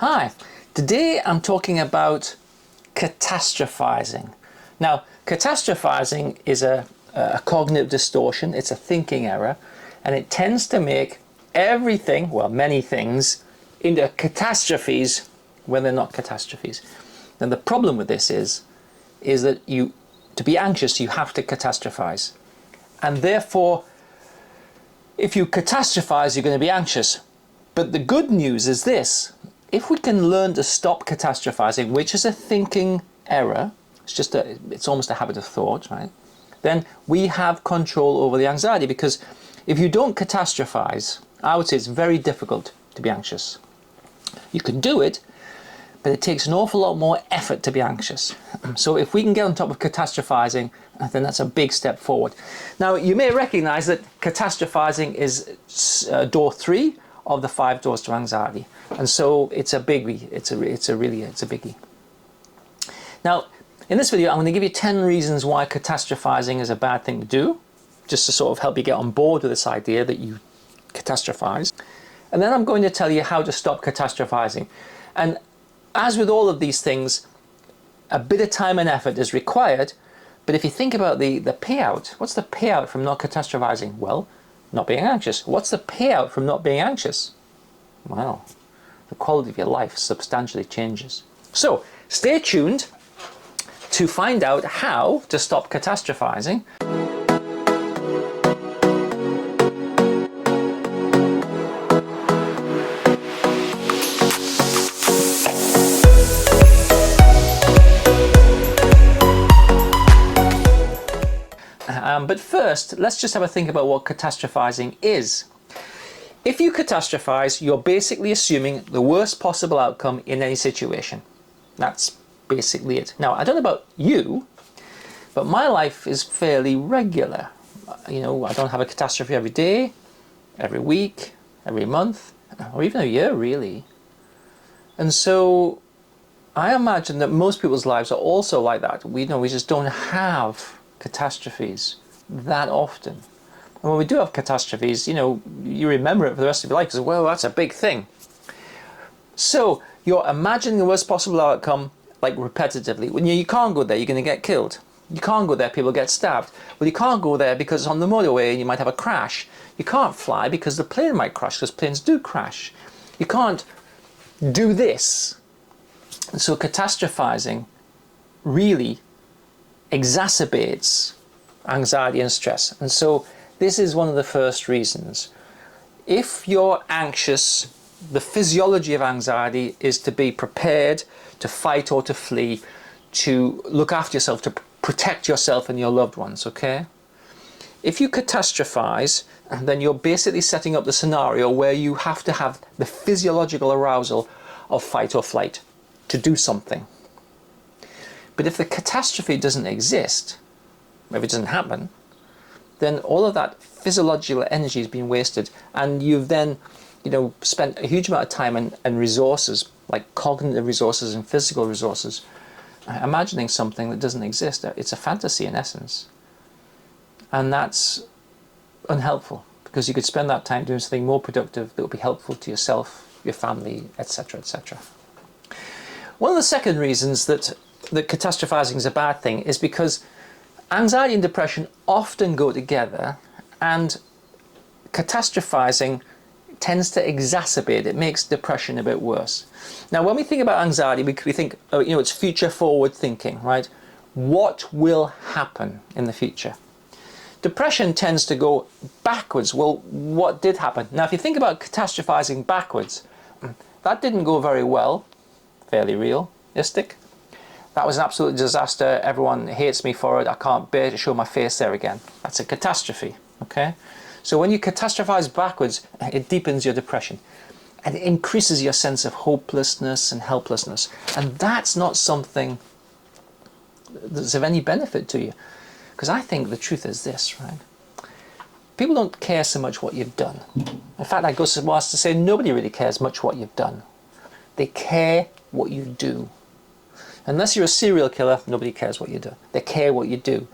Hi, today I'm talking about catastrophizing. Now, catastrophizing is a cognitive distortion, it's a thinking error, and it tends to make everything, well, many things, into catastrophes when they're not catastrophes. And the problem with this is that to be anxious, you have to catastrophize. And therefore, if you catastrophize, you're going to be anxious. But the good news is this: if we can learn to stop catastrophizing, which is a thinking error, it's almost a habit of thought, right? Then we have control over the anxiety, because if you don't catastrophize, I would say it's very difficult to be anxious. You can do it, but it takes an awful lot more effort to be anxious. So if we can get on top of catastrophizing, then that's a big step forward. Now, you may recognize that catastrophizing is door 3 of the 5 doors to anxiety. And so it's a biggie. It's a biggie. Now, in this video, I'm going to give you 10 reasons why catastrophizing is a bad thing to do, just to sort of help you get on board with this idea that you catastrophize. And then I'm going to tell you how to stop catastrophizing. And as with all of these things, a bit of time and effort is required. But if you think about the payout, what's the payout from not catastrophizing? Well, not being anxious. What's the payout from not being anxious? Well, the quality of your life substantially changes. So stay tuned to find out how to stop catastrophizing. But first, let's just have a think about what catastrophizing is. If you catastrophize, you're basically assuming the worst possible outcome in any situation. That's basically it. Now, I don't know about you, but my life is fairly regular. You know, I don't have a catastrophe every day, every week, every month, or even a year, really. And so I imagine that most people's lives are also like that. We just don't have catastrophes that often. And when we do have catastrophes, you remember it for the rest of your life because, well, that's a big thing. So you're imagining the worst possible outcome, like repetitively. When you can't go there, you're going to get killed. You can't go there, people get stabbed. Well, you can't go there because it's on the motorway and you might have a crash. You can't fly because the plane might crash, because planes do crash. You can't do this. And so catastrophizing really exacerbates anxiety and stress. And so this is one of the first reasons. If you're anxious, the physiology of anxiety is to be prepared to fight or to flee, to look after yourself, to protect yourself and your loved ones, okay? If you catastrophize, then you're basically setting up the scenario where you have to have the physiological arousal of fight or flight to do something. But if the catastrophe doesn't exist, if it doesn't happen, then all of that physiological energy has been wasted, and you've then spent a huge amount of time and resources, like cognitive resources and physical resources, imagining something that doesn't exist. It's a fantasy in essence. And that's unhelpful, because you could spend that time doing something more productive that would be helpful to yourself, your family, etc., etc. One of the second reasons that catastrophizing is a bad thing is because anxiety and depression often go together, and catastrophizing tends to exacerbate. It makes depression a bit worse. Now, when we think about anxiety, we think, it's future forward thinking, right? What will happen in the future? Depression tends to go backwards. Well, what did happen? Now, if you think about catastrophizing backwards, that didn't go very well. Fairly realistic. That was an absolute disaster. Everyone hates me for it. I can't bear to show my face there again. That's a catastrophe, okay? So when you catastrophize backwards, it deepens your depression. And it increases your sense of hopelessness and helplessness. And that's not something that's of any benefit to you. Because I think the truth is this, right? People don't care so much what you've done. In fact, I go so far as to say nobody really cares much what you've done. They care what you do. Unless you're a serial killer, nobody cares what you do. They care what you do.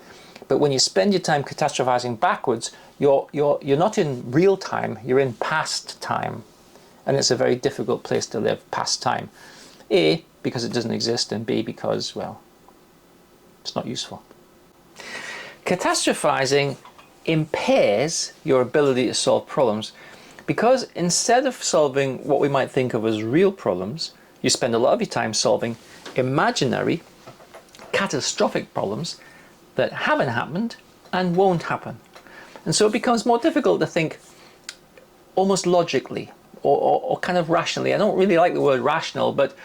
But when you spend your time catastrophizing backwards, you're not in real time, you're in past time. and it's a very difficult place to live past time. A, because it doesn't exist, and B, because, well, it's not useful. Catastrophizing impairs your ability to solve problems because instead of solving what we might think of as real problems, you spend a lot of your time solving imaginary, catastrophic problems that haven't happened and won't happen. And so it becomes more difficult to think almost logically or kind of rationally. I don't really like the word rational, but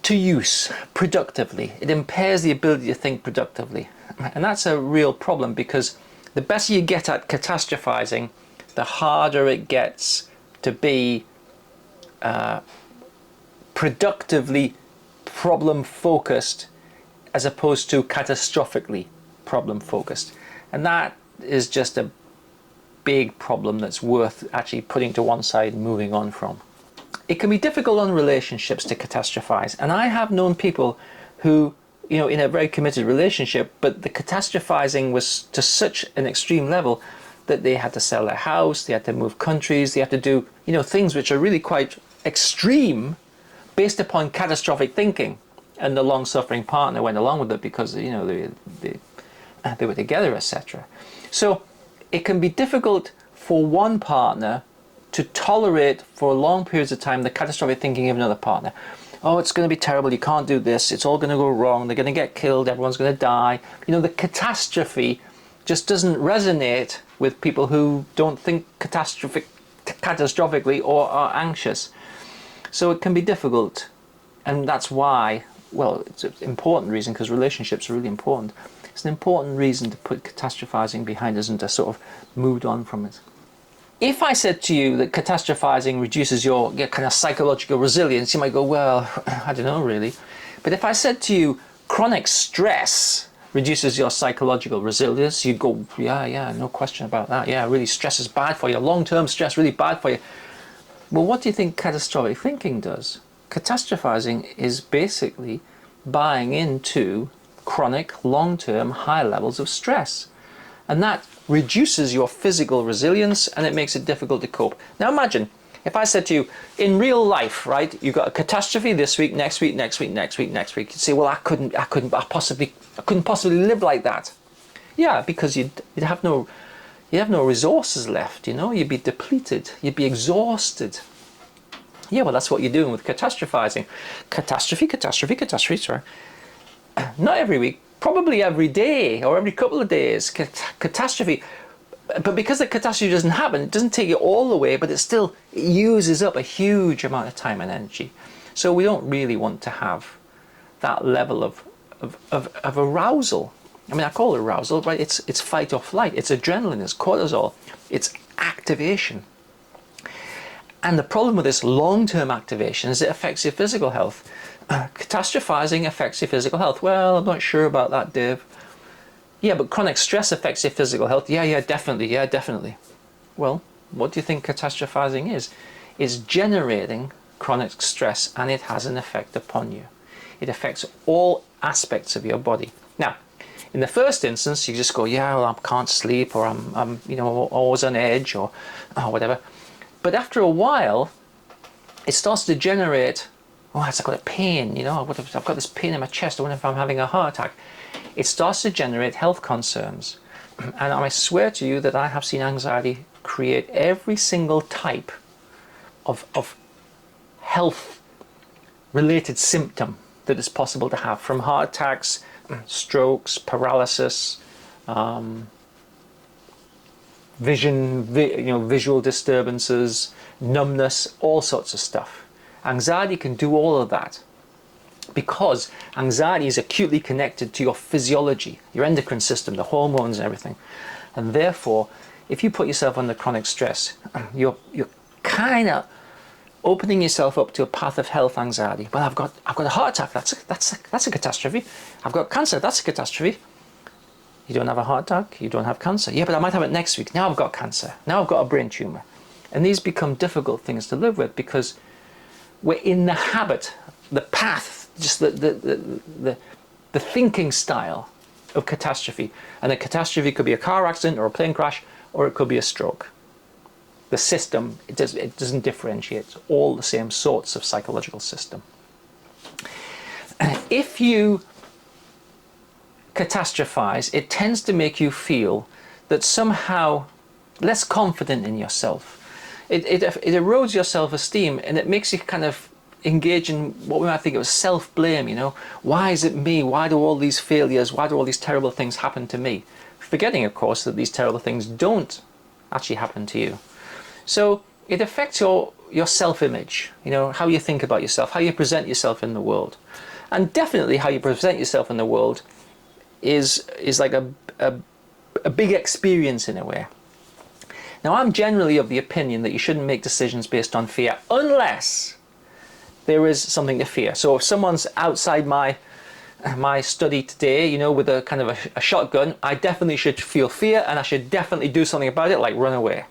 to use productively. It impairs the ability to think productively. And that's a real problem because the better you get at catastrophizing, the harder it gets to be productively problem focused as opposed to catastrophically problem focused. And that is just a big problem that's worth actually putting to one side and moving on from. It can be difficult on relationships to catastrophize, and I have known people who, you know, in a very committed relationship, but the catastrophizing was to such an extreme level that they had to sell their house, they had to move countries, they had to do, you know, things which are really quite extreme based upon catastrophic thinking. And the long-suffering partner went along with it because, you know, they were together, etc. So it can be difficult for one partner to tolerate for long periods of time the catastrophic thinking of another partner. Oh, it's going to be terrible, you can't do this, it's all going to go wrong, they're going to get killed, everyone's going to die. You know, the catastrophe just doesn't resonate with people who don't think catastrophically or are anxious. So it can be difficult, and that's why, well, it's an important reason because relationships are really important. It's an important reason to put catastrophizing behind us and to sort of move on from it. If I said to you that catastrophizing reduces your kind of psychological resilience, you might go, well, I don't know really. But if I said to you, chronic stress reduces your psychological resilience, you'd go, yeah, no question about that. Yeah, really, stress is bad for you. Long-term stress, really bad for you. Well, what do you think catastrophic thinking does? Catastrophizing is basically buying into chronic, long-term, high levels of stress. And that reduces your physical resilience and it makes it difficult to cope. Now imagine, if I said to you, in real life, right, you've got a catastrophe this week, next week, next week, next week, next week. You'd say, well, I couldn't possibly live like that. Yeah, because you'd have no resources left, you know, you'd be depleted, you'd be exhausted. Yeah, well, that's what you're doing with catastrophizing. Catastrophe, sorry. Not every week, probably every day or every couple of days, catastrophe. But because the catastrophe doesn't happen, it doesn't take you all the way, but it still uses up a huge amount of time and energy. So we don't really want to have that level of arousal. I mean, I call it arousal, right? It's fight or flight, it's adrenaline, it's cortisol, it's activation. And the problem with this long-term activation is it affects your physical health. Catastrophizing affects your physical health. Well, I'm not sure about that, Dave. Yeah, but chronic stress affects your physical health. Yeah, definitely. Well, what do you think catastrophizing is? It's generating chronic stress and it has an effect upon you. It affects all aspects of your body. Now, in the first instance, you just go, yeah, well, I can't sleep, or I'm you know, always on edge, or whatever. But after a while, it starts to generate, oh, I've got a pain, you know, I've got this pain in my chest, I wonder if I'm having a heart attack. It starts to generate health concerns. And I swear to you that I have seen anxiety create every single type of health-related symptom that is possible to have, from heart attacks, strokes, paralysis, visual disturbances, numbness, all sorts of stuff. Anxiety can do all of that because anxiety is acutely connected to your physiology, your endocrine system, the hormones and everything. And therefore, if you put yourself under chronic stress, you're kind of opening yourself up to a path of health anxiety. Well, I've got a heart attack, that's a catastrophe. I've got cancer, that's a catastrophe. You don't have a heart attack, you don't have cancer. Yeah, but I might have it next week. Now I've got cancer. Now I've got a brain tumor. And these become difficult things to live with because we're in the habit, the path, just the thinking style of catastrophe. And a catastrophe could be a car accident or a plane crash, or it could be a stroke. the system, it doesn't differentiate. It's all the same sorts of psychological system. If you catastrophize, it tends to make you feel that somehow less confident in yourself. It erodes your self-esteem, and it makes you kind of engage in what we might think of self-blame, you know. Why is it me? Why do all these failures, why do all these terrible things happen to me? Forgetting, of course, that these terrible things don't actually happen to you. So it affects your self-image, you know, how you think about yourself, how you present yourself in the world. And definitely how you present yourself in the world is like a big experience in a way. Now, I'm generally of the opinion that you shouldn't make decisions based on fear unless there is something to fear. So if someone's outside my study today, you know, with a kind of a shotgun, I definitely should feel fear, and I should definitely do something about it, like run away.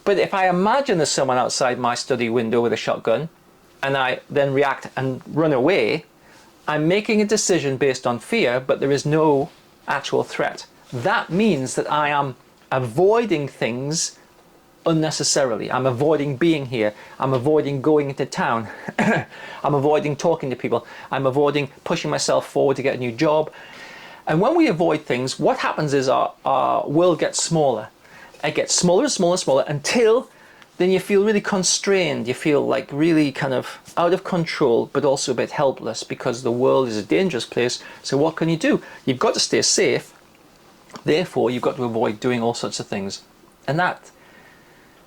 But if I imagine there's someone outside my study window with a shotgun, and I then react and run away, I'm making a decision based on fear, but there is no actual threat. That means that I am avoiding things unnecessarily. I'm avoiding being here. I'm avoiding going into town. I'm avoiding talking to people. I'm avoiding pushing myself forward to get a new job. And when we avoid things, what happens is our world gets smaller. It gets smaller and smaller and smaller until then you feel really constrained. You feel like really kind of out of control, but also a bit helpless because the world is a dangerous place. So what can you do? You've got to stay safe. Therefore, you've got to avoid doing all sorts of things. And that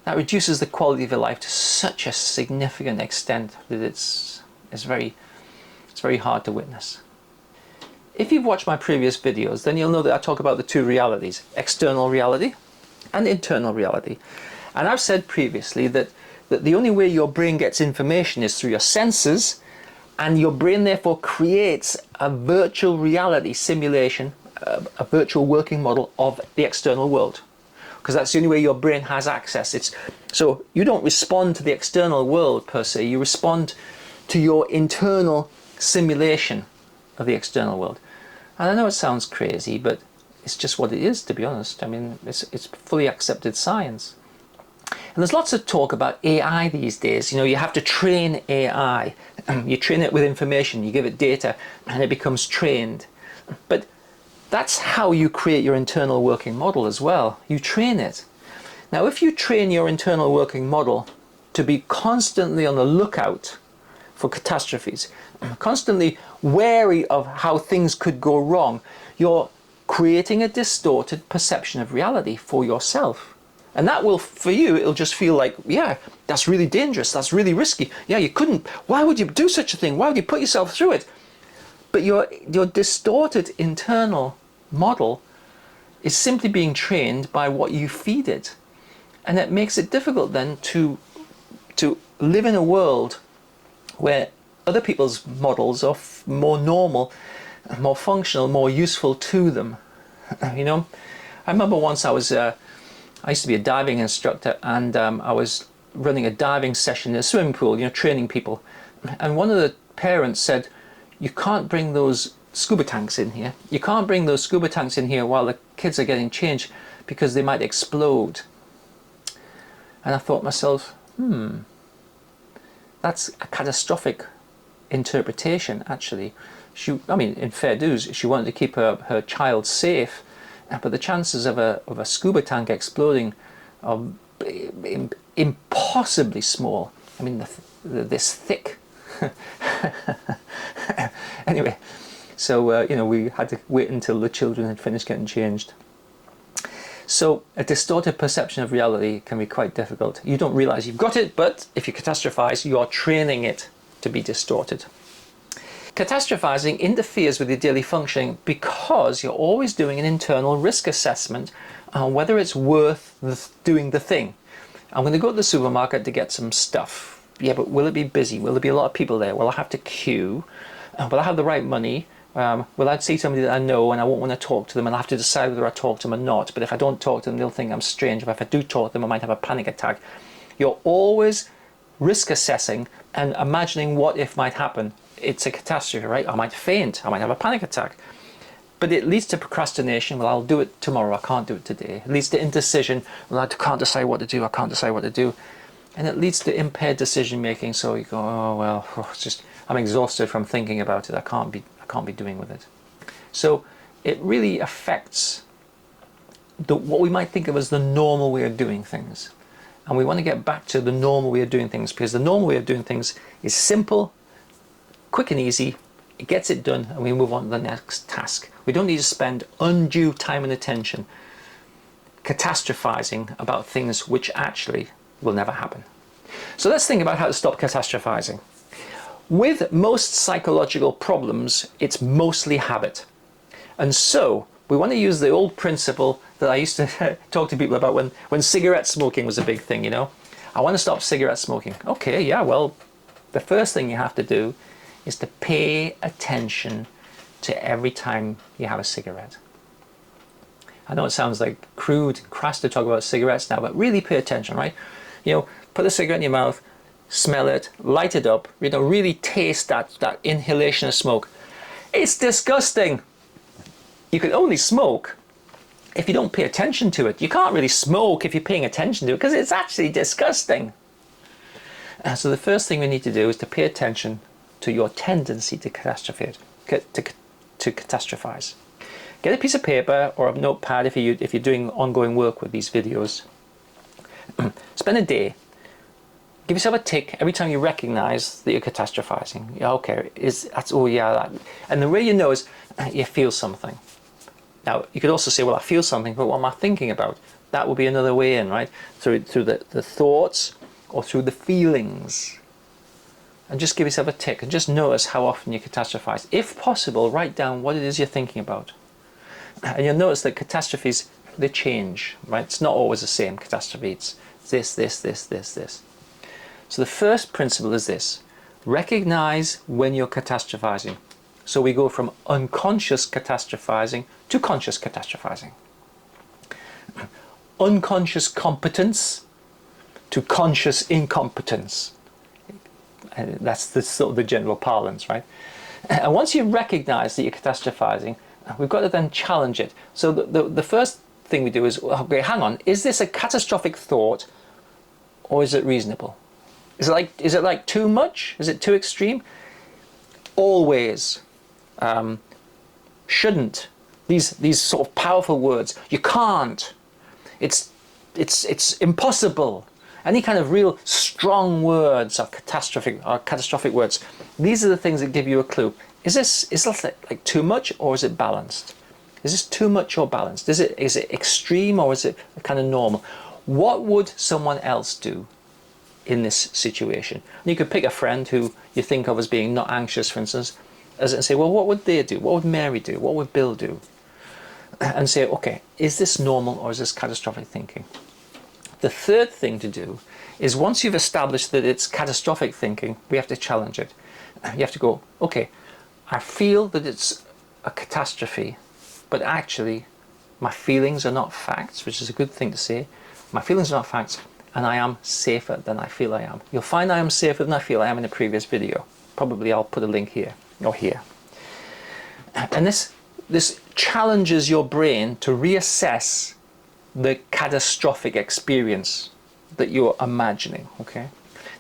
reduces the quality of your life to such a significant extent that it's very hard to witness. If you've watched my previous videos, then you'll know that I talk about the two realities, external reality and internal reality. And I've said previously that the only way your brain gets information is through your senses, and your brain therefore creates a virtual reality simulation, a virtual working model of the external world. Because that's the only way your brain has access. So you don't respond to the external world per se, you respond to your internal simulation of the external world. And I know it sounds crazy, but it's just what it is, to be honest. I mean, it's fully accepted science. And there's lots of talk about AI these days. You know, you have to train AI. You train it with information, you give it data, and it becomes trained. But that's how you create your internal working model as well. You train it. Now, if you train your internal working model to be constantly on the lookout for catastrophes, constantly wary of how things could go wrong, you're creating a distorted perception of reality for yourself. And that will, for you, it'll just feel like, yeah, that's really dangerous, that's really risky. Yeah, you couldn't, why would you do such a thing? Why would you put yourself through it? But your distorted internal model is simply being trained by what you feed it. And it makes it difficult then to live in a world where other people's models are more normal, more functional, more useful to them. You know, I remember once I used to be a diving instructor, and I was running a diving session in a swimming pool, you know, training people. And one of the parents said, you can't bring those scuba tanks in here. You can't bring those scuba tanks in here while the kids are getting changed because they might explode. And I thought to myself, that's a catastrophic interpretation, actually. I mean, in fair dues, she wanted to keep her child safe, but the chances of a scuba tank exploding are impossibly small. I mean, this thick. Anyway, so you know, we had to wait until the children had finished getting changed. So a distorted perception of reality can be quite difficult. You don't realize you've got it, but if you catastrophize, you are training it to be distorted. Catastrophizing interferes with your daily functioning because you're always doing an internal risk assessment on whether it's worth doing the thing. I'm going to go to the supermarket to get some stuff. Yeah, but will it be busy? Will there be a lot of people there? Will I have to queue? Will I have the right money? Will I see somebody that I know and I won't want to talk to them, and I have to decide whether I talk to them or not? But if I don't talk to them, they'll think I'm strange. But if I do talk to them, I might have a panic attack. You're always risk assessing and imagining what if might happen. It's a catastrophe, right? I might faint. I might have a panic attack. But it leads to procrastination. Well, I'll do it tomorrow. I can't do it today. It leads to indecision. Well, I can't decide what to do. I can't decide what to do. And it leads to impaired decision making. So you go, oh well, it's just I'm exhausted from thinking about it. I can't be doing with it. So it really affects what we might think of as the normal way of doing things. And we want to get back to the normal way of doing things, because the normal way of doing things is simple, quick and easy. It gets it done, and we move on to the next task. We don't need to spend undue time and attention catastrophizing about things which actually will never happen. So let's think about how to stop catastrophizing. With most psychological problems, it's mostly habit. And so we want to use the old principle that I used to talk to people about when cigarette smoking was a big thing, you know. I want to stop cigarette smoking. Okay, yeah, well, the first thing you have to do is to pay attention to every time you have a cigarette. I know it sounds like crude and crass to talk about cigarettes now, but really pay attention, right? You know, put a cigarette in your mouth, smell it, light it up, you know, really taste that inhalation of smoke. It's disgusting. You can only smoke if you don't pay attention to it. You can't really smoke if you're paying attention to it, because it's actually disgusting. So the first thing we need to do is to pay attention to your tendency to catastrophize. Get a piece of paper or a notepad if you're doing ongoing work with these videos. Spend a day. Give yourself a tick every time you recognize that you're catastrophizing. Yeah, okay, oh yeah, that. And the way you know is you feel something. Now, you could also say, well, I feel something, but what am I thinking about? That would be another way in, right? Through the thoughts or through the feelings. And just give yourself a tick and just notice how often you catastrophize. If possible, write down what it is you're thinking about. And you'll notice that catastrophes, they change, right? It's not always the same catastrophe. It's this, this, this, this, this. So the first principle is this. Recognize when you're catastrophizing. So we go from unconscious catastrophizing to conscious catastrophizing. Unconscious competence to conscious incompetence. And that's sort of the general parlance, right? And once you recognize that you're catastrophizing, we've got to then challenge it. So the first thing we do is, okay, hang on, is this a catastrophic thought or is it reasonable? Is it like too much? Is it too extreme? Always. Shouldn't. These sort of powerful words. You can't. It's impossible. Any kind of real strong words are catastrophic words. These are the things that give you a clue. Is this like too much or is it balanced? Is this too much or balanced? Is it extreme or is it kind of normal? What would someone else do in this situation? And you could pick a friend who you think of as being not anxious, for instance, and say, well, what would they do? What would Mary do? What would Bill do? And say, okay, is this normal or is this catastrophic thinking? The third thing to do is, once you've established that it's catastrophic thinking, we have to challenge it. You have to go, okay, I feel that it's a catastrophe, but actually my feelings are not facts, which is a good thing to say. My feelings are not facts, and I am safer than I feel I am. You'll find I am safer than I feel I am in a previous video. Probably I'll put a link here or here. And this challenges your brain to reassess the catastrophic experience that you're imagining, okay?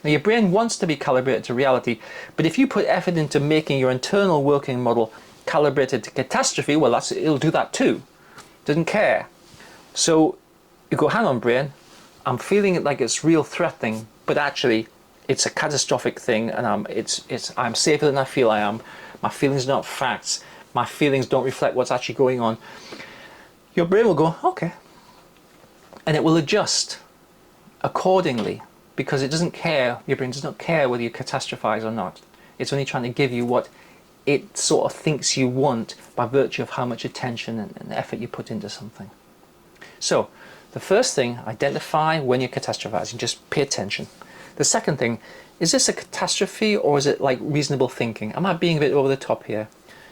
Now your brain wants to be calibrated to reality, but if you put effort into making your internal working model calibrated to catastrophe, well, it'll do that too. Doesn't care. So you go, hang on brain, I'm feeling it like it's real threatening, but actually it's a catastrophic thing, and I'm safer than I feel I am. My feelings are not facts. My feelings don't reflect what's actually going on. Your brain will go, okay. And it will adjust accordingly, because it doesn't care, your brain does not care whether you catastrophize or not. It's only trying to give you what it sort of thinks you want by virtue of how much attention and effort you put into something. So, the first thing, identify when you're catastrophizing, just pay attention. The second thing, is this a catastrophe or is it like reasonable thinking? Am I being a bit over the top here?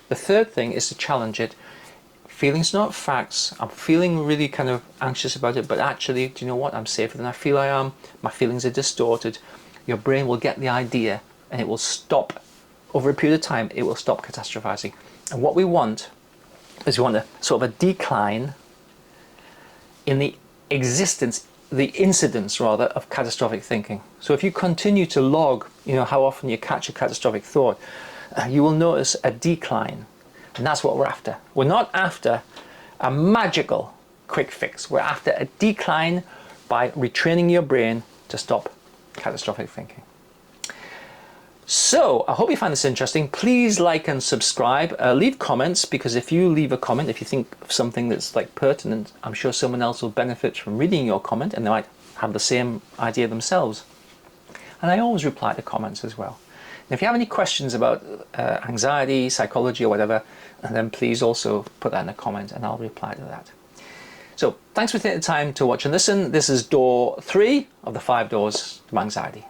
The third thing is to challenge it. Feelings not facts. I'm feeling really kind of anxious about it, but actually, do you know what? I'm safer than I feel I am. My feelings are distorted. Your brain will get the idea and it will stop. Over a period of time, it will stop catastrophizing. And what we want is we want a sort of a decline in the incidence rather of catastrophic thinking. So if you continue to log, how often you catch a catastrophic thought, you will notice a decline, and that's what we're after. We're not after a magical quick fix. We're after a decline by retraining your brain to stop catastrophic thinking. So I hope you find this interesting. Please like and subscribe. Leave comments, because if you leave a comment, if you think of something that's like pertinent, I'm sure someone else will benefit from reading your comment, and they might have the same idea themselves. And I always reply to comments as well. And if you have any questions about anxiety, psychology, or whatever, then please also put that in a comment and I'll reply to that. So thanks for taking the time to watch and listen. This is door 3 of the 5 doors to anxiety.